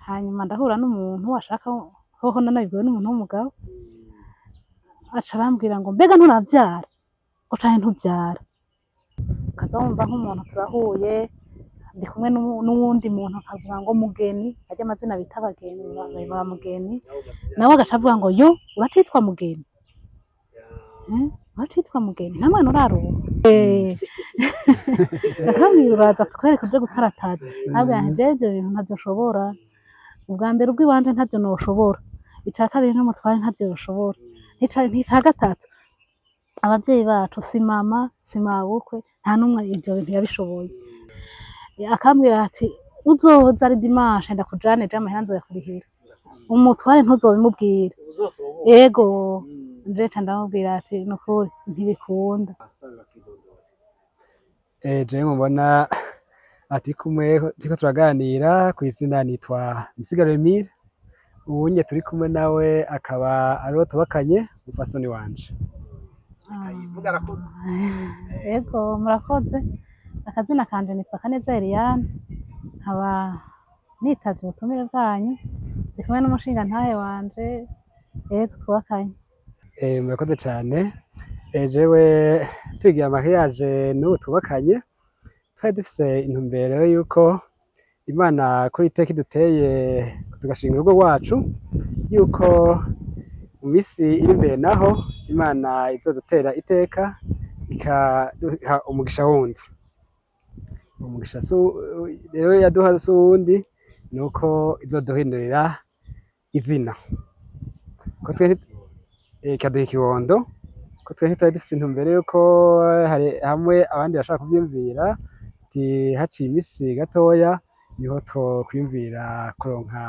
hanyuma ndahura n'umuntu ashaka hoho nanabibwiwe n'umuntu w'umugabo aca arambwira ngo mbega nturavyara ngo canke ntuvyara ukaza wumva nk'umuntu turahuye ndi kumwe n'uwundi muntu akavuga ngo mugeni arya amazina bita abageni ba mugeni nawe agaca avuga ngo yo uracitwa mugeni uracitwa mugeni nta mwana uraronka akambwira uraza twereke uje gutarataza nabwira nti jewe ivyo bintu ntavyoshobora ubwa mbere ubwiwanje ntavyo noshobora ica kabiri n'umutware ntavyo yoshobora ntica gatatu abavyeyi bacu si mama si mabukwe nta n'umwe ivyo bintu yabishoboye akambwira ati uzoza ari dimanche ndakujane je amahera nzoyakurihira umutware ntuzobimubwira ego njeca ndamubwira ati nukuri ntibikunda je mubona ati kumwe turiko turaganira kw'izina nitwa Misigaro Emile uwunye turi kumwe nawe akaba ariwo tubakanye umupfasoni wanje ego murakoze akazina kanje nitwa Kaneza Eliane nkaba nitavye ubutumire bwanyu ndi kumwe n'umushingantahe wanje ego twubakanye murakoze cane jewe tugiye mariage n'uwo twubakanye twari dufise intumbero yuko Imana kuri iteka iduteye tugashinga urugo rwacu yuko mu misi iri imbere naho Imana izodutera iteka ikaduha umugisha wundi umugisha rero yaduha si uwundi nuko izoduhindurira izina ko twe ikaduha ikibondo ko twe ntitwari dufise intumbero yuko hari hamwe abandi bashaka kuvyumvira ati haciye imisi gatoya niho twokwiyumvira kuronka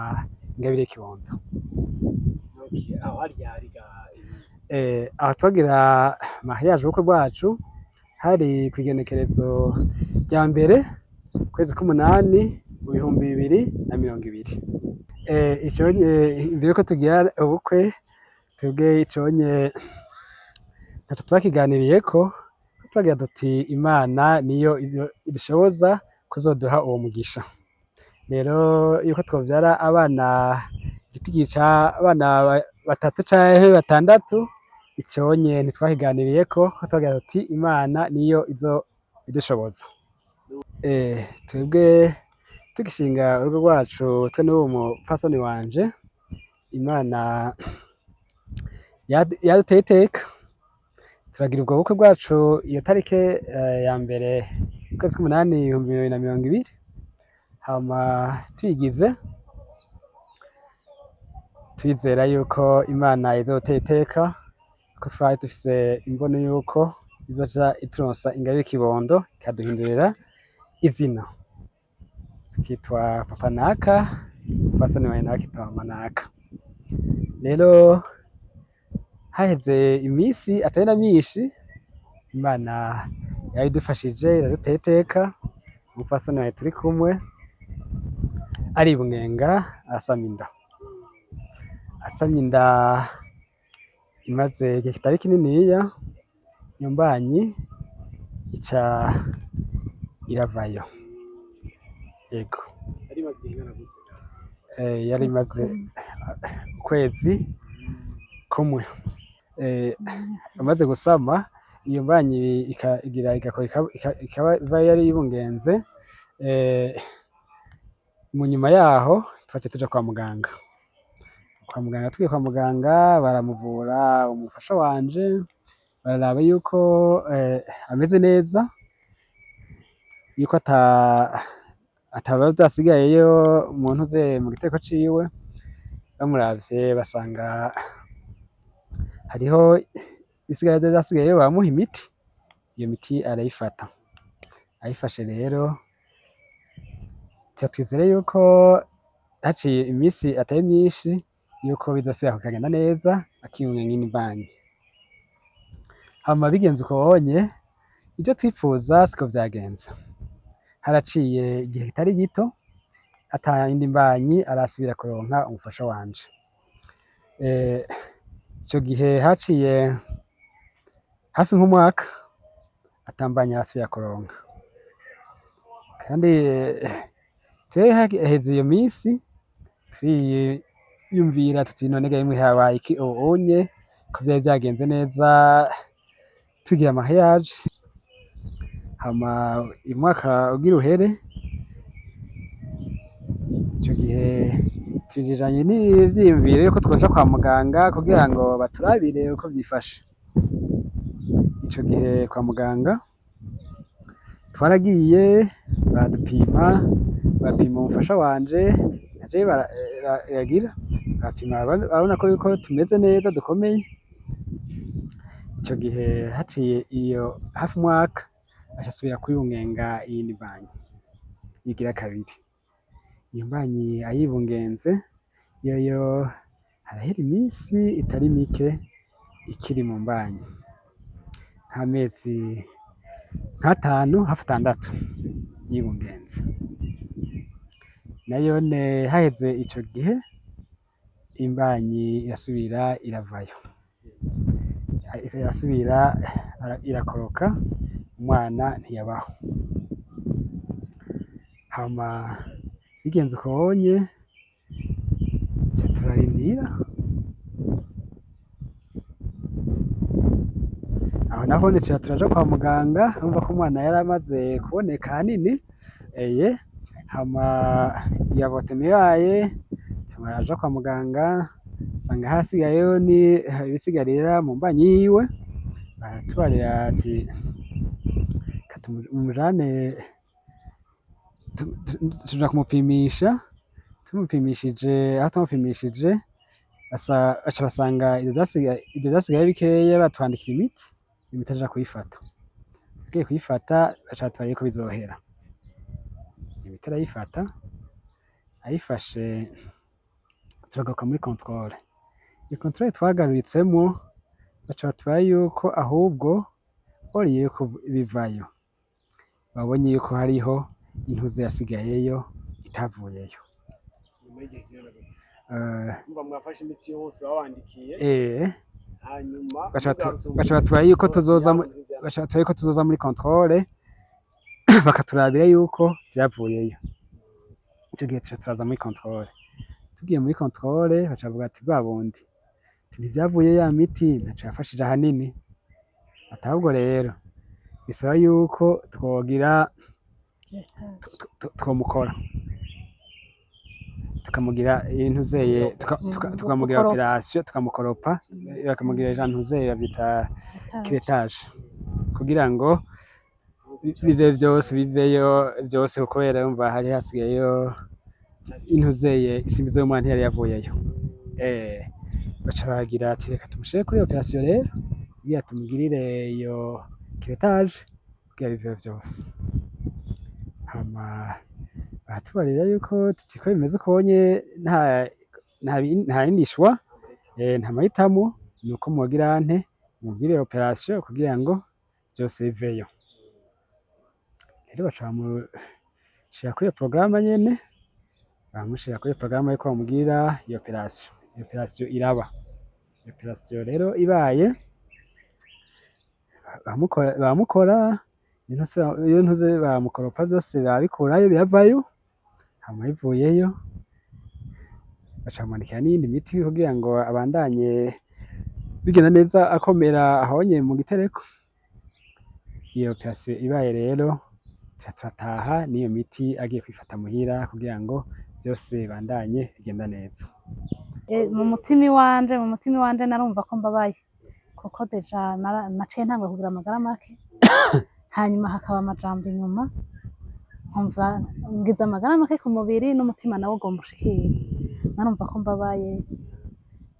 ingabire y'ikibondo aho twagira mariage ubukwe bwacu hari kw'igenekerezo rya mbere ukwezi k'umunani mu 2020 imbere yuko tugira ubukwe twebwe iconye ntaco twakiganiriyeko twagira duti Imana niyo idushoboza kuzoduha uwo mugisha rero yuko twovyara abana igitigi c'abana batatu canke batandatu iconye ntitwakiganiriyeko ko twagira tuti Imana niyo idushoboza twebwe tugishinga urugo rwacu twe n'uwo mupfasoni wanje Imana yaduteye iteka turagira ubwo bukwe bwacu iyo tarike ya mbere ukwezi k'umunani 2020 hama tuyigize twizera yuko Imana izoteye iteka ko twari dufise imbono yuko izoca ituronsa ingabire y'ikibondo ikaduhindurira izina tukitwa Papa Naka umupfasoni wanje nawe akitwa Mama Naka rero haheze imisi atari na myinshi Imana yabidufashije iraduteye iteka umupfasoni wanje turi kumwe aribungenga asamye inda imaze igihe kitari kininiya iyo mbanyi ica iravayo yego yari imaze ukwezi kumwe amaze gusama iyo mbanyi ikaba yari yibungenze mu nyuma yaho twaciye tuja kwa muganga tugiye kwa muganga baramuvura umufasha wanje bararaba yuko ameze neza yuko atabibazo vyasigayeyo umuntu uze mu gitereko ciwe bamuravye basanga hariho ibisigaye vyasigayeyo baramuha imiti iyo miti arayifata ayifashe rero twizere yuko haciye imisi atari myinshi yuko bizosubira kukagenda neza akiyunga nyine imbanyi hama bigenze uko bonye ivyo twifuza siko vyagenze haraciye igihe kitari gito ata yindi mbanyi arasubira kuronka umufasha wanje ico gihe haciye hafi nk'umwaka ata mbanyi arasubira kuronka kandi haheze iyo misi turiyumvira tuti none ga yemwe habaye iki ubunye ko vyari vyagenze neza tugira mariage, hama umwaka ugira uhere, ico gihe twijijanye n'ivyiyumviro yuko twoja kwa muganga kugira ngo baturabire uko vyifashe. Ico gihe kwa muganga twaragiye baradupima, bapima umufasha wanje naje baragira bapima barabona ko yuko tumeze neza dukomeye. Ico gihe haciye iyo hafi umwaka aca asubira kwibungenga iyindi mbanyi igira kabiri. Iyo mbanyi ayibungenze yoyo harahera imisi itari mike ikiri mu mbanyi, nk'amezi nk'atanu hafi atandatu yibungenze. Nayone haheze ico gihe imbanyi irasubira iravayo, irasubira irakoroka, umwana ntiyabaho. Hama bigenze uko bonye ca turarindira, aho naho tuca turaja kwa muganga urumva ko umwana yari amaze kuboneka hanini, hama iyo avortement ibaye turaja kwa muganga nsanga hasigayeyo ibisigarira mu mbanyi yiwe, baratubarira ati tumujane tuja kumupimisha, tumupimishije aho tumupimishije baca basanga ivyo vyasigaye bikeya batwandikira imiti aja kuyifata. Agiye kuyifata baca batubwira yuko bizohera, imiti arayifata, ayifashe turagaruka muri controle. Iyo controle twagarutsemwo baca batubwira yuko ahubwo oriye yuko bivayo babonye yuko hariho intuze yasigayeyo itavuyeyo. Mwafashe imiti yose babandikiye, hanyuma baca batubwira yuko tuzoza muri controle bakaturabira yuko vyavuyeyo. Ico gihe tuca turaza muri controle, tugiye muri controle baca bavuga ati babundi ntivyavuye ya miti ntaco yafashije ahanini, ati ahubwo rero bisaba yuko twogira twomukora tukamugira intuzeye tukamugira operation tukamukoropa, bakamugira intuzeye bavyita curettage kugira ngo bive vyose biveyo vyose, kubera yumva hari hasigayeyo intuzeye isimbizo y'umwana ntiyari yavuyeyo. Baca bagira ati reka tumushire kuri operation rero kugira tumugirire iyo curettage kugira biveyo vyose. Hama baratubarira yuko tuti ko bimeze uko bonye nta yindi shwa, nta mahitamo nuko mwogira nte mugire operation kugira ngo vyose biveyo. Rero baca bamushira kuri iyo porogaramu nyene, bamushira kuri iyo porogaramu yuko bamugira iyo operation. Iyo operation iraba, iyo operation rero ibaye baramukora iyo ntuze baramukoropa vyose barabikurayo biravayo, hama bivuyeyo baca bamwandikira n'iyindi miti kugira ngo abandanye bigenda neza akomera ahonye mu gitereko. Iyo operation ibaye rero tuca turataha n'iyo miti agiye kwifata muhira kugira ngo vyose bibandanye bigenda neza. Mu mutima iwanje narumva ko mbabaye kuko deja naciye ntangura kugira amagara make, hanyuma hakaba amajambo inyuma nkumva ngize amagara make ku mubiri n'umutima nawo ugomba ushikire. Narumva ko mbabaye,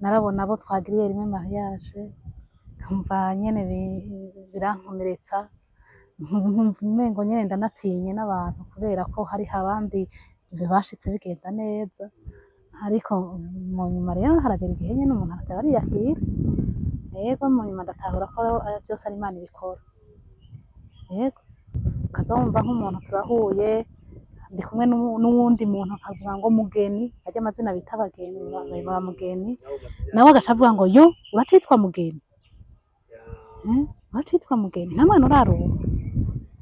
narabona abo twagiriye rimwe mariage nkumva nyene birankomeretsa, nkumva umengo nyene ndanatinye n'abantu kubera ko hariho abandi bashitse bigenda neza, ariko mu nyuma rero haragera igihe nyene umuntu akaba ariyakira. Yego mu nyuma ndatahura ko vyose ari Imana ibikora. Yego ukaza wumva nk'umuntu turahuye ndi kumwe n'uwundi muntu akavuga ngo mugeni, arya amazina bita abageni ba mugeni, nawe agaca avuga ngo yo uracitwa mugeni, uracitwa mugeni nta mwana uraronka.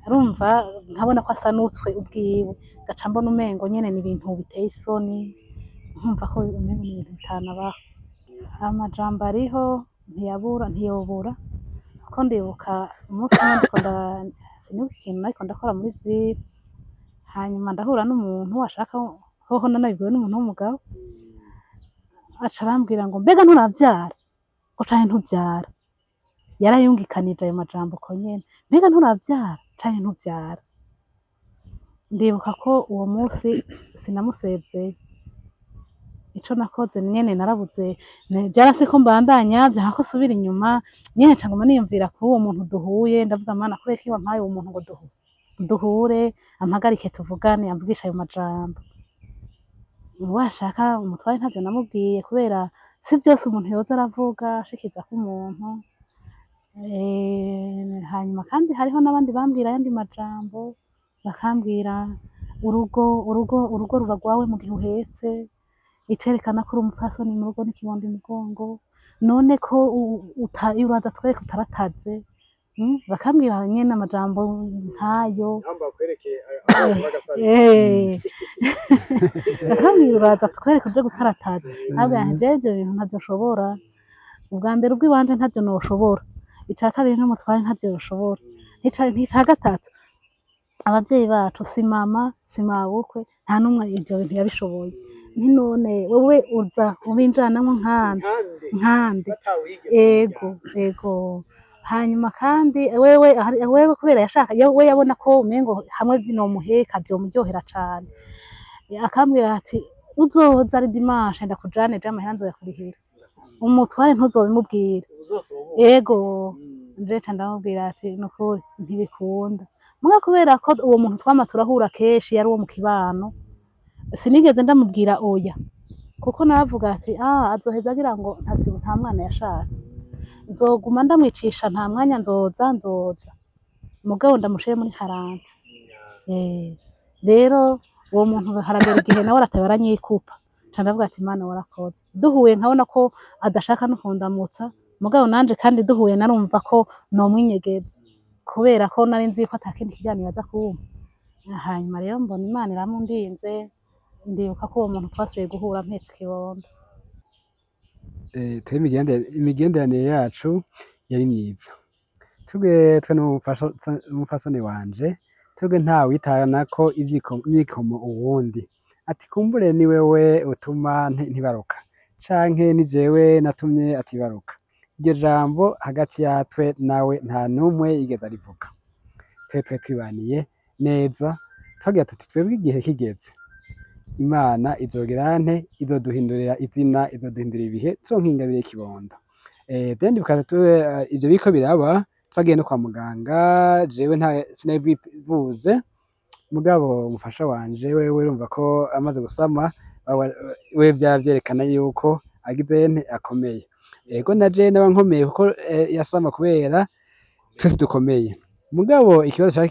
Arumva nkabona ko asa n'utswe ubwiwe, gaca mbona umengo nyene ni ibintu biteye isoni, nkumva ko umengo ni ibintu bitanabaho. Amajambo ariho ntiyobura kuko ndibuka umunsi umwe sinibuka ikintu nariko ndakora muri ville, hanyuma ndahura n'umuntu ashaka hoho nanabibwiwe n'umuntu w'umugabo, aca arambwira ngo mbega nturavyara ngo canke ntuvyara, yarayungikanije ayo majambo uko nyene, mbega nturavyara canke ntuvyara. Ndibuka ko uwo munsi sinamusezeye, ico nakoze nyene narabuze vyaranse ko mbandanya vyanka ko nsubira inyuma, nyene nca nguma niyumvira kuri uwo muntu duhuye, ndavuga Mana kubera iki wampaye uwo muntu ngo duhure ampagarike tuvugane amvugishe ayo majambo. Washaka umutware ntavyo namubwiye kubera si vyose umuntu yoza aravuga ashikizako umuntu. Hanyuma kandi hariho n'abandi bambwira ayandi majambo, bakambwira urugo ruba rwawe mu gihe uhetse, icerekana ko uri umupfasoni mu rugo n'ikibondo imugongo, none ko uraza twereke utarataze. Bakambwira nyene amajambo nkayo, bakambwira uraza twereke uje gutarataza, nkabwira nti jewe ivyo bintu ntavyo nshobora, ubwa mbere ubwiwanje ntavyo noshobora, ica kabiri n'umutware ntavyo yoshobora, ica gatatu abavyeyi bacu si mama si mabukwe nta n'umwe ivyo bintu yabishoboye. Nti none wewe uza ubinjanamwo nkande? Ego. Hanyuma kandi wewe kubera yashaka we yabona ko umengo hamwe nomuheka vyomuryohera cane, akambwira ati uzoza ari dimanche ndakujane je amahera nzoyakurihira, umutware ntuzobimubwira. Ego je ca ndamubwira ati nukuri ntibikunda, muga kubera ko uwo muntu twama turahura kenshi yari uwo mu kibano, sinigeze ndamubwira oya, kuko naravuga ati azoheza agira ngo nta mwana yashatse, nzoguma ndamwicisha nta mwanya nzoza mugabo ndamushire muri 40. Rero uwo muntu haragera igihe nawe arateba aranyikupa, ca ndavuga ati Mana warakoze. Duhuye nkabona ko adashaka no kundamutsa, mugabo nanje kandi duhuye narumva ko nomwinyegeza kubera ko nari nzi ko atakindi kiganiro aza kumpa. Hanyuma rero mbona Imana iramundinze, ndibuka ko uwo muntu twasubiye guhura mpetse ikibondo. Imigenderanire yacu yari myiza, twe n'umupfasoni wanje ntawitanako imyikomo uwundi, ati kumbure ni wewe utuma ntibaruka canke ni jewe natumye atibaruka. Iryo jambo hagati yatwe nawe nta numwe yigeze arivuga, twe twibaniye neza, twagira tuti twebwe igihe kigeze Imana izogirante izoduhindurira izina, izoduhindurira ibihe turonke ingabire y'ikibondo. Then ivyo biriko biraba, twagiye no kwa muganga, jewe sinabivuze, mugabo umufasha wanje wewe urumva ko amaze gusama, wewe vyavyerekana yuko agize akomeye. Ego na je naba nkomeye kuko yasama kubera twese dukomeye, mugabo ikibazo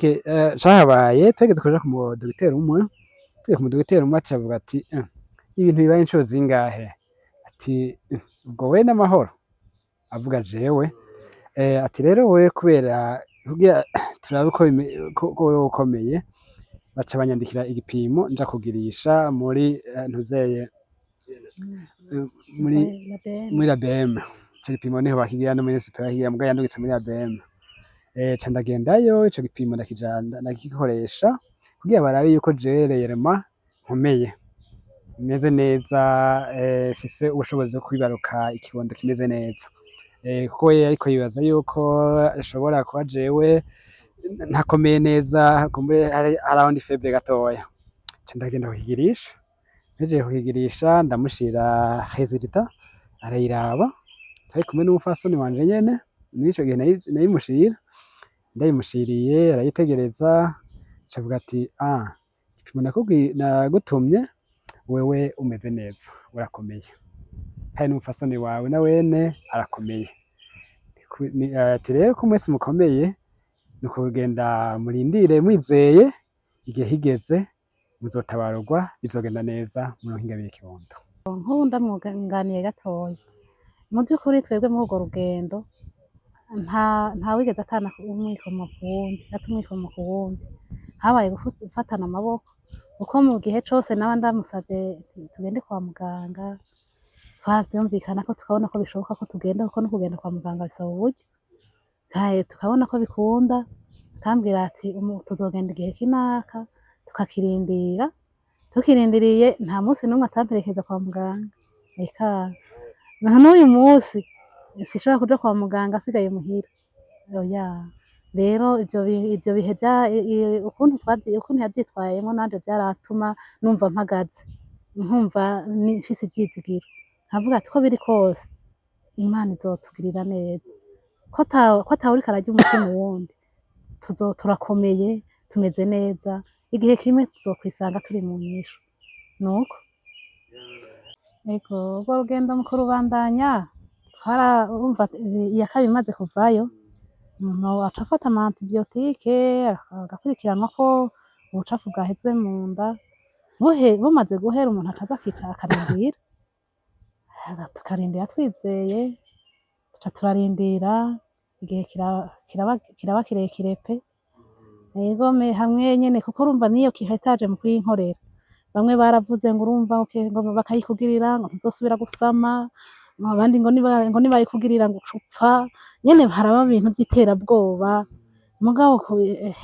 cahabaye twegeze kuja ku mudogiteri umwe, ati avuga ati ibintu bibaye incuro zingahe? Ati ubwo we n'amahoro? Avuga jewe ati rero we kubera kugira turabe ko wewe ukomeye, baca banyandikira igipimo nja kugirisha muri ntuzeye muri ABM. Ico gipimo niho bakigira no muri super bakigira, mugabo yandungitse muri ABM. Ca ndagendayo, ico gipimo ndakikoresha kugira barabe yuko jewe reyerema nkomeye, meze neza, mfise ubushobozi bwo kwibaruka ikibondo kimeze neza. Kuko we ariko yibaza yuko ashobora kuba jewe ntakomeye neza, kumbure hari aho ndi faible gatoya. Ca ndagenda kukigirisha, mpejeje kukigirisha ndamushira resultat arayiraba, twari kumwe n'umupfasoni wanje nyene, n'ico gihe nayimushira, ndayimushiriye arayitegereza, acavuga ati igipimo nagutumye wewe umeze neza, urakomeye, kandi n'umupfasoni wawe na wene arakomeye. Ati rero ko mwese mukomeye, ni ukugenda murindire mwizeye, igihe higeze muzotabarurwa, bizogenda neza, muronke ingabire y'ikibondo. Nk'ubu ndamwunganiye gatoya, mu vy'ukuri twebwe muri urwo rugendo nta wigeze atana umwikomo ku wundi, habaye gufatana amaboko kuko mu gihe cose naba ndamusavye tugende kwa muganga twavyumvikana ko tukabona ko bishoboka ko tugenda kuko no kugenda kwa muganga bisaba uburyo tukabona ko bikunda akambwira ati tuzogenda igihe kinaka tukakirindira tukirindiriye nta munsi n'umwe atamperekeza kwa muganga eka n'uyu munsi sinshobora kuja kwa muganga asigaye muhira oya rero ivyo bihe ukuntu yavyitwayemwo nanje vyaratuma numva mpagaze nkumva mfise ivyizigiro nkavuga ati ko biri kose Imana izotugirira neza ko atawuriko ararya umutima uwundi turakomeye tumeze neza igihe kimwe tuzokwisanga turi mu nyishu nuko ego urwo rugendo mu kurubandanya urumva iya kabiri imaze kuvayo umuntu aca afata ama antibiyotike agakurikiranwa ko ubucafu bwaheze mu nda bumaze guhera umuntu acaza akicara akarindira tukarindira twizeye tuca turarindira igihe kiraba kirekire pe ego hamwe nyene kuko urumva niyo kihetaje mu kuyinkorera bamwe baravuze ngo urumva ngo bakayikugirira ngo ntuzosubira gusama abandi ngo nibayikugirira ngo ucupfa nyene haraba ibintu vy'iterabwoba mugabo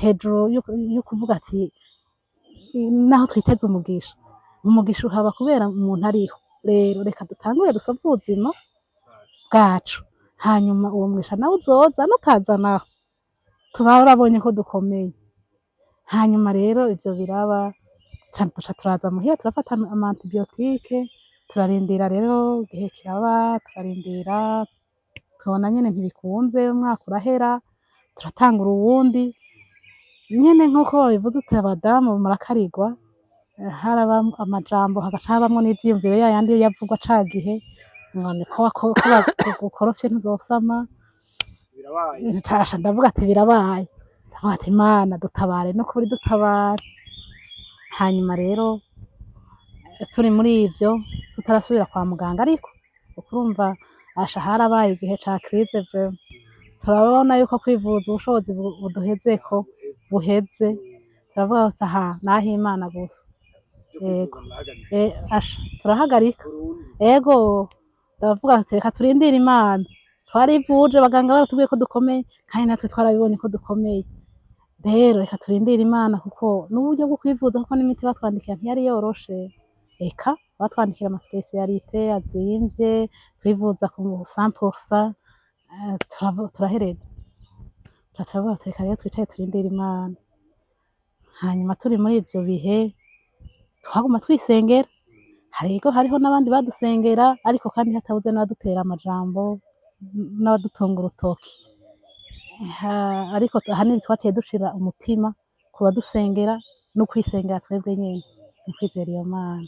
hejuru yo kuvuga ati naho twiteze umugisha uhaba kubera umuntu ariho rero reka dutangure dusove ubuzima bwacu hanyuma uwo mwisha nawe uzoza nutazanaho turabonye ko dukomeye hanyuma rero ivyo biraba duca turaza muhira turafata ama antibiyotike turarindira rero igihe kiraba turarindira tubona nyene ntibikunze umwaka urahera turatangura uwundi nyene nk'uko babivuze uti abadamu murakarirwa haraba amajambo hagaca habamwo n'ivyiyumviro yayandi yavugwa ca gihe ngo niko bagukorofye ntuzosama ndavuga ati birabaye ndavuga ati Imana dutabare n'ukuri dutabare hanyuma rero turi muri ivyo tutarasubira kwa muganga ariko ukurumva harabaye igihe ca crise turabona yuko kwivuza ubushobozi buduhezeko buheze turavuga ati aha naho Imana gusa ego turahagarika ego ndavuga ati reka turindire Imana twarivuje abaganga baratubwiye ko dukomeye kandi natwe twarabibonye ko dukomeye rero reka turindire Imana kuko n'uburyo bwo kwivuza kuko n'imiti batwandikira ntiyari yoroshe eka batwandikira ama specialite azimvye twivuza ku 100% turahereza turavuga ati reka rero twicare turindire Imana hanyuma turi muri ivyo bihe twaguma twisengera hariho n'abandi badusengera ariko kandi hatabuze n'abadutera amajambo n'abadutunga urutoki ariko ahanini twaciye dushira umutima ku badusengera no kwisengera twebwe nyene no kwizera iyo Mana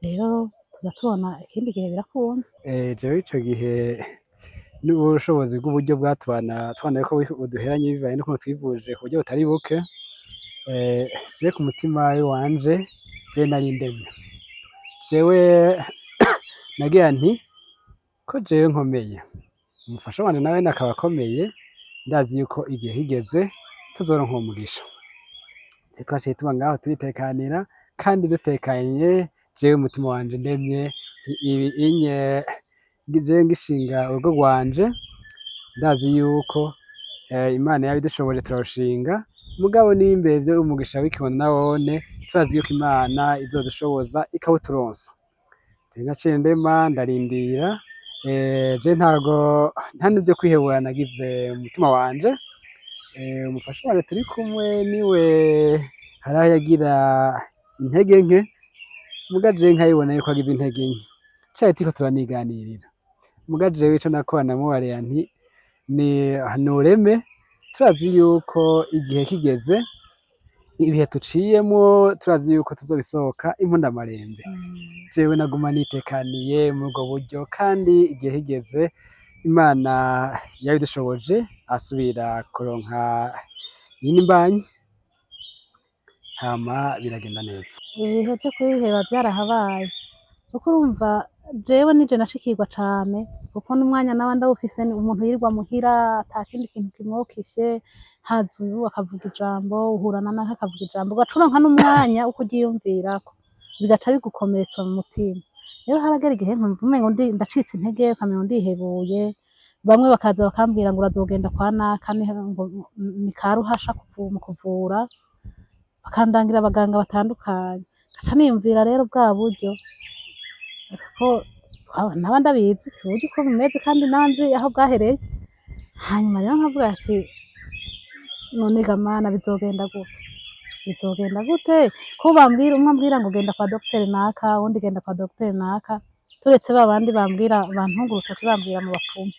rero tuza tubona ikindi gihe birakunda jewe ico gihe n'ubushobozi bw'uburyo bwatubana ko buduheranye bivaye n'ukuntu twivuje ku buryo butari buke je ku mutima wanje je nari ndemye jewe nagira nti ko jewe nkomeye umufasha wanje nawe nakaba akomeye ndazi yuko igihe higeze tuzoronka umugisha twaciye tuba ngaho turitekanira kandi dutekanye jewe umutima wanje ndemye ibi jewe ngishinga urugo rwanje ndazi yuko Imana yabidushoboje turarushinga mugabo n'imbere umugisha w'ikibono nawone turazi yuko Imana izodushoboza ikawuturonsa naciye ndema ndarindira je nta n'ivyo kwihebura nagize umutima wanje umufasha wanje turi kumwe niwe haraho yagira intege nke muga jewe nkayibona yuko agize intege nke caye turiko turaniganirira muga jewe ico nakora namubariye nti nureme turazi yuko igihe kigeze ibihe tuciyemo turazi yuko tuzobisohoka impundamarembe jewe naguma nitekaniye muri ubwo buryo kandi igihe higeze Imana yabidushoboje asubira kuronka yindi mbanyi hama biragenda neza ibihe vyo kwiheba vyarahabaye kuko urumva jewe nije nashikirwa cane kuko n'umwanya nawe ndawufise umuntu yirirwa muhira ata kindi kintu kimwokishe haza uyu akavuga ijambo uhurana naka akavuga ijambo ugaca uronka n'umwanya wo kuryiyumvirako bigaca bigukomeretsa mu mutima rero haragera igihe nkumva umengo ndacitse intege ukamenya ndihebuye bamwe bakaza bakambwira ngo urazogenda kwa naka ngo ni karuhasha mu kuvura bakandangira abaganga batandukanye ngaca niyumvira rero bwa buryo ko naba ndabizi uburyo uko bimeze kandi nanzi aho bwahereye hanyuma rero nkavuga ati none ga mana bizogenda gute ko bambwira umwe ambwira ngo genda kwa dogiteri naka uwundi genda kwa dogiteri naka turetse ba bandi bambwira bantunga urutoki bambwira mu bapfumu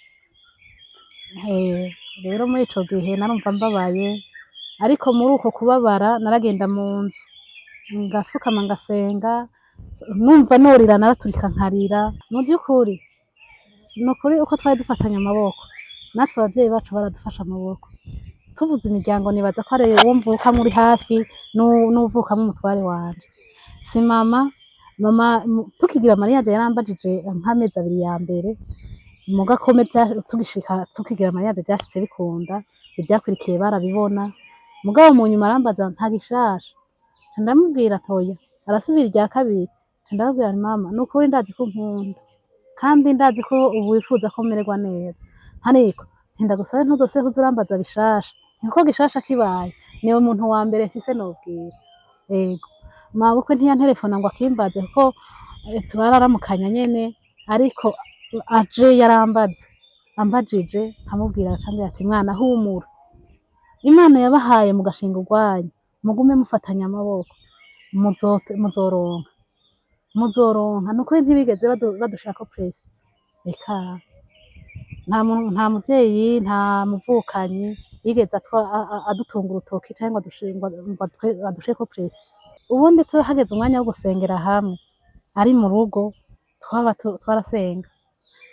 rero muri ico gihe narumva mbabaye ariko muri uko kubabara naragenda mu nzu ngafukama ngasenga numva norira naraturika nkarira mu by'ukuri ni ukuri uko twari dufatanye amaboko natwe abavyeyi bacu baradufasha amaboko tuvuze imiryango nibaza ko ari uwo mvukamwo uri hafi n'uvukamwo umutware wanje si mama tukigira mariage yarambajije nk'amezi 2 ya mbere muga kome tukigira mariage vyashitse bikunda ivyakurikiye barabibona mugabo mu nyuma arambaza nta gishasha ndamubwira toya arasubira irya kabiri ndababwira mama nukuri ndazi ko nkunda kandi ndazi ko ubu wifuza ko mererwa neza ariko ndagusaba ntuzose urambaza bishasha niko gishasha kibaye niwe muntu wa mbere mfise nobwira yego mabukwe ntiyanterefona ngo akimbaze kuko twararamukanya nyene ariko aje ambajije nkamubwira acambwira ati mwana humura Imana yabahaye mu gashinga urwanyu mugume mufatanya amaboko muzoronka nukuri ntibigeze badushirako presi eka nta muvyeyi nta muvukanyi yigeze adutunga urutoki canke adushireko presi ubundi hageze umwanya wo gusengera hamwe ari mu rugo twarasenga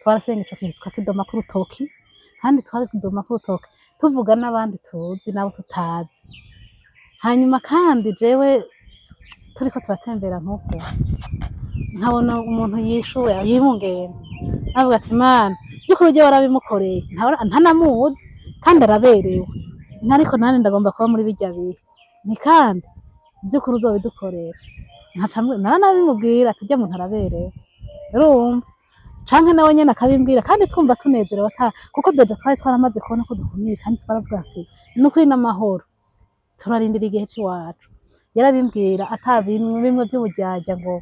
ico kintu tukakidoma k'urutoki kandi twakidoma k'urutoki tuvuga n'abandi tuzi nabo tutazi hanyuma kandi jewe turiko turatembera nk'uko nkabona umuntu yishuwe yibungenze avuga ati mana by'ukuri ujye warabimukoreye ntanamuzi kandi araberewe ariko nani ndagomba kuba muri bijya bihe ni kandi by'ukuri uzobidukorera naranabimubwira ati ujya muntu araberewe urumva canke nawe nyene akabimbwira kandi twumva tunezerewe kuko deja twari twaramaze kubona ko dukomeye kandi twaravuga ati nukuri n'amahoro turarindira igihe c'iwacu yarabimbwira bimwe vy'uburyarya ngo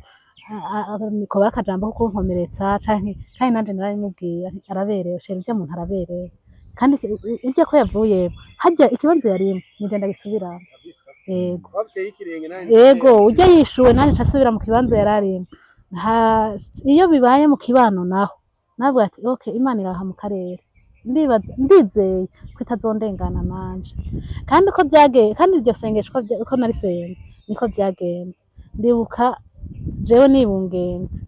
ko barakajambo ko kunkomeretsa canke kandi nanje narabimubwira araberewe sheri ujya muntu araberewe kandi urya ko yavuye hajya ikibanza yarimwe nije ndagisubiramo yego ujya yishuwe nanje ncasubira mu kibanza yararimwe iyo bibaye mu kibano naho navuga ati okay Imana iraha mu karere ndizeye ko itazondengana nanje kandi uko byageye kandi iryo sengesho uko narisenze niko byagenze ndibuka jewe nibungenze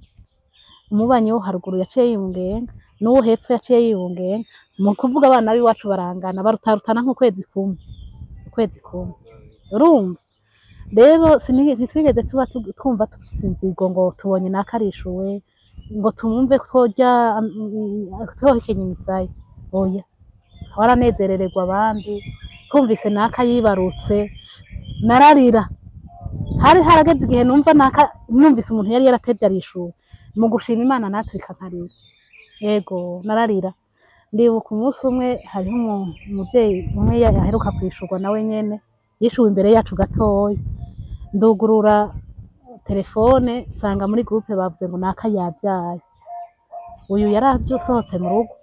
umubanyi wo haruguru yaciye yibungenga n'uwo hepfo yaciye yibungenga mu kuvuga abana b'iwacu barangana barutarutana nk'ukwezi kumwe urumva rero ntitwigeze tuba twumva dufise inzigo ngo tubonye nakarishuwe ngo tumwumve twohekenya imisaya oya twaranezerererwa abandi twumvise naka yibarutse nararira hari harageze igihe numvise umuntu yari yaratevye arishuwe mu gushima Imana naturika nkarira yego nararira ndibuka umunsi umwe hariho umuvyeyi umwe yaheruka kwishurwa nawe nyene yishuwe imbere yacu gatoya ndugurura telefone nsanga muri groupe bavuze ngo naka yavyaye uyu yarasohotse mu rugo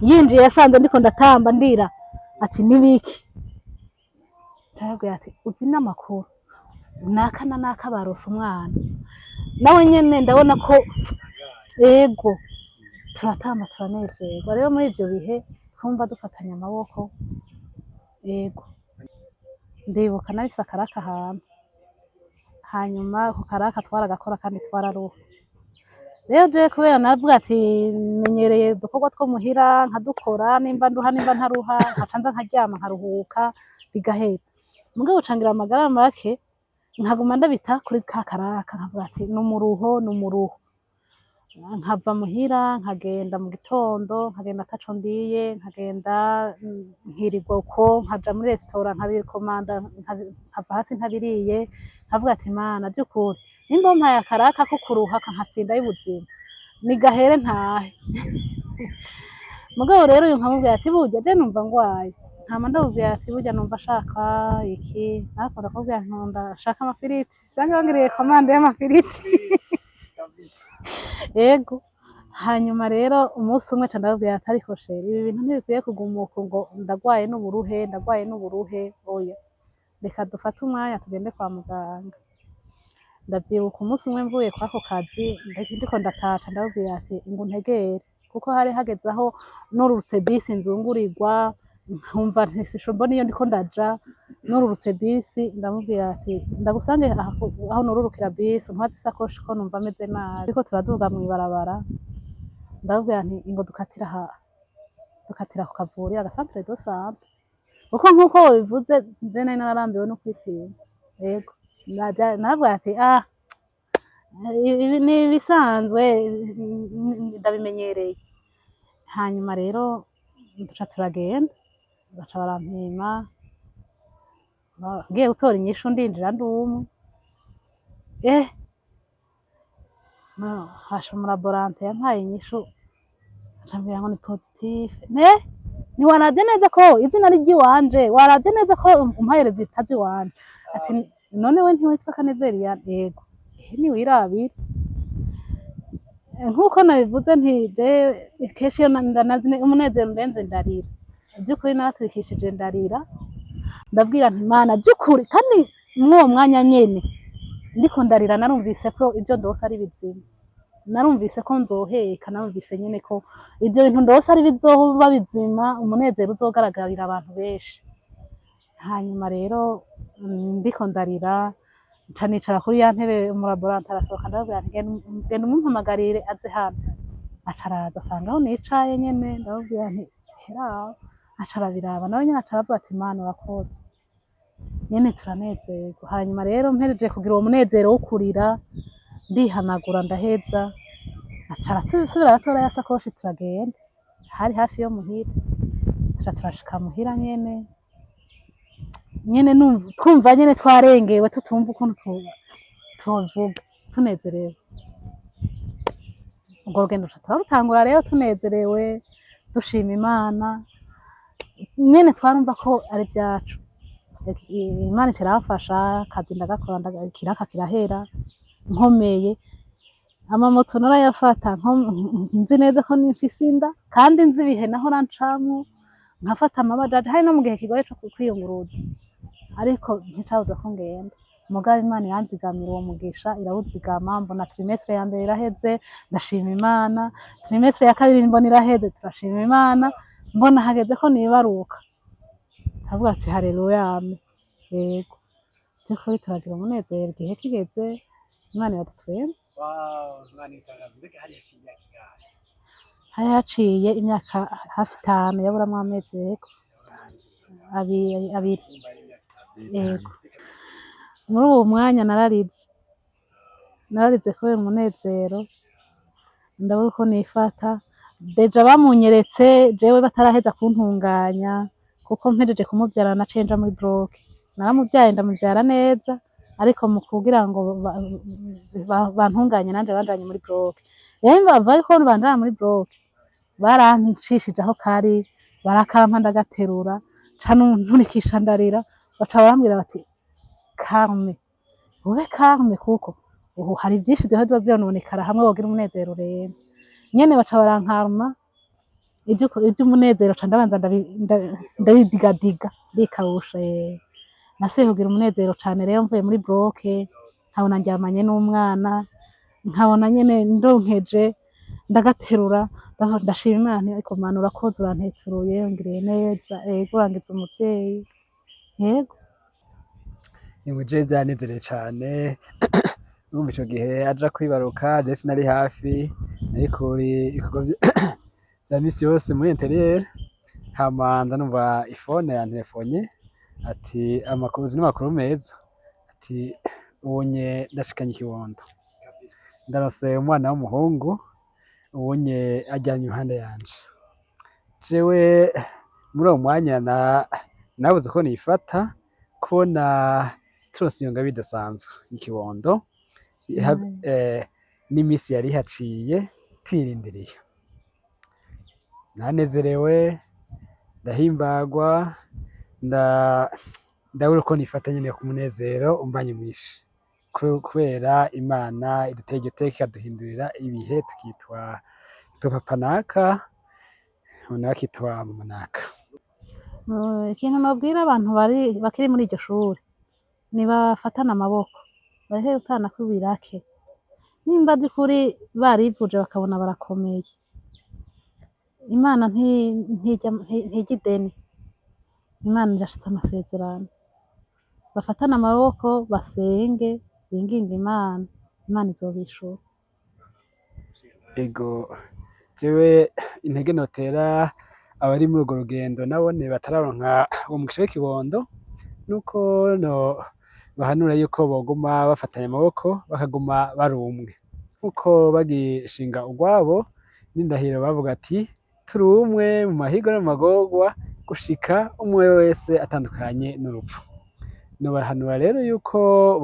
yinjiye yasanze ndiko ndatamba ndira ati nibiki tarabwira ati uzi n'amakuru naka barose umwana nawe nyene ndabona ko ego turatamba turanezerwa rero muri ivyo bihe twumva dufatanya amaboko ego ndibuka nahise akaraka ahantu hanyuma ako karaka twaragakora kandi twararuha rero je kubera navuga ati menyereye udukorwa two muhira nkadukora nimba nduha nimba ntaruha nkacanza nkaryama nkaruhuka bigahera mugabo cangira amagara make nkaguma ndabita kuri ka karaka nkavuga ati numuruho nkava muhira nkagenda mu gitondo nkagenda ataco ndiye nkagenda nkirirwa uko nkaja muri resitora nkabikomanda nkava hasi ntabiriye nkavuga ati mana vy'ukuri nimba umpaye akaraka ko kuruha nkatsinda y'ubuzima ni gahere ntahe mugabo rero uyu nkamubwira ati burya je numva ngwaye nkama ndamubwira ati burya numva ashaka iki ariko ndakubwira ndashaka amafiriti canke wangiriye komande y'amafiriti yego hanyuma rero umunsi umwe ca ndababwira ati ariko sheri ibi bintu ntibikwiye kugumuka ngo ndagwaye n'uburuhe oya reka dufate umwanya tugende kwa muganga ndavyibuka umunsi umwe mvuye kwako kazi ndiko ndataha ndababwira ati ngo ntegere kuko hari hageze aho nururutse bisi nzungurirwa nkumva ntishobora iyo ndiko ndaja nururutse bisi ndamubwira ati ndagusange aho nururukira bisi ntwaze isakoshi ko numva ameze nabi ariko turaduga mw'ibarabara ndababwira nti ingo dukatira ku kavuriro agasantere do sante kuko nk'uko bivuze je nari nararambiwe no kwitinya yego navuga ati ibi ni ibisanzwe ndabimenyereye hanyuma rero duca turagenda baca barampima ngiye gutora inyishu ndinjira ndumwe hasha umulaborante yampaye inyishu acambwira ngo ni positive ntiwaravye neza ko izina ari ry'iwanje waravye neza ko umpaye resultat ziwanje ati none we ntiwitwa Kanezeri yego ntiwirabire nk'uko nabivuze nti je kenshi iyo umunezero ndenze ndarira by'ukuri naratwikishije ndarira ndabwira nti mana by'ukuri kandi mw'uwo mwanya nyene ndiko ndarira narumvise ko ibyo ndose ari bizima narumvise ko nzoheka narumvise nyene ko ibyo bintu ndose ari bizoba bizima umunezero uzogaragarira abantu benshi hanyuma rero ndiko ndarira nca nicara kuri ya ntebe umulaborante arasohoka ndababwira nti genda umumpamagarire aze hano aca araza asanga aho nicaye nyene ndababwira nti heraho aca arabiraba nawe nyene aca aravuga ati mana urakoze nyene turanezerwa hanyuma rero mpereje kugira uwo munezero wo kurira ndihanagura ndaheza aca arasubira aratora ya sakoshi turagenda hari hafi yo muhira turashika muhira nyene twumva nyene twarengewe tutumva ukuntu tuvuga tunezerewe ubwo rugendo turarutangura rero tunezerewe dushima Imana nyene twarumva ko ari vyacu Imana iramfasha akazi ndagakora ikiraka kirahera nkomeye amamoto narayafata nzi neza ko nimfise inda kandi nzi ibihe nahora ncamwo nkafata amabajaji hari no mu gihe kigoye co kwiyunguruza ariko nticabuza ko ngenda mugabo Imana yanzigamira uwo mugisha irawuzigama mbona trimestre ya mbere iraheze ndashima Imana trimestre ya kabiri mbona iraheze turashima Imana mbona hageze ko nibaruka ndavuga ati haleluya yego by'ukuri turagira umunezero igihe kigeze Imana yadutwenze hari haciye imyaka hafi 5 yaburamwo amezi yego abiri yego muri uwo mwanya nararize kubera umunezero ndabona uko nifata deja bamunyeretse jewe bataraheza kuntunganya kuko mpejeje kumuvyara naciye nja muri bloc naramuvyaye ndamuvyara neza ariko mu kugira ngo bantunganye nanje banjanye muri bloc rero bava ko bandana muri bloc barancishije aho kari barakampa ndagaterura ca nturikisha ndarira baca barambwira bati Carme ube Carme kuko ubu hari vyinshi vyoheza vyononekara hamwe wogira umunezero urenze nyene baca barankaruma ivy'umunezero ca ndabanza ndabidigadiga ndikawusha nasubiye kugira umunezero cane rero mvuye muri bloc nkabona ndyamanye n'umwana nkabona nyene ndonkeje ndagaterura ndashima Imana ariko Mana urakoze uranteturuye ungiriye neza yego urangiza umuvyeyi yego nimuje vyanezereye cane urumva ico gihe aja kwibaruka je sinari hafi ariko ibikorwa vya misi yose muri interieur hama ndanumva ifone yantefonye ati amakuru n'amakuru meza ati ubonye ndashikanye ikibondo ndarose umwana w'umuhungu ubunye aryamye iruhande yanje. Jewe muri uwo mwanya nabuze uko nifata kubona turonse iyo ngabire idasanzwe y'ikibondo n'imisi yari ihaciye tuyirindiriye. Nanezerewe, ndahimbagwa, ndabura uko nifata nyene ku munezero umbanye mwinshi kubera Imana iduteye iryo teka ikaduhindurira ibihe tukitwa papa naka umuntu akitwa mama naka. Ikintu nobwira abantu bakiri muri iryo shuri nibafatane amaboko bareke gutana kw'ibirake, nimba vy'ukuri barivuje bakabona barakomeye, Imana ntijya ideni, Imana irashitse amasezerano. Bafatane amaboko basenge binginge Imana, Imana izobishura. Ego jewe intege notera abari muri urwo rugendo nabone batararonka uwo mugisha w'ikibondo nuko bahanura yuko boguma bafatanye amaboko bakaguma bari umwe, nkuko bagishinga urwabo n'indahiro bavuga ati turi umwe mu mahigwa no mu magorwa gushika umwe wese atandukanye n'urupfu. Nobahanura rero yuko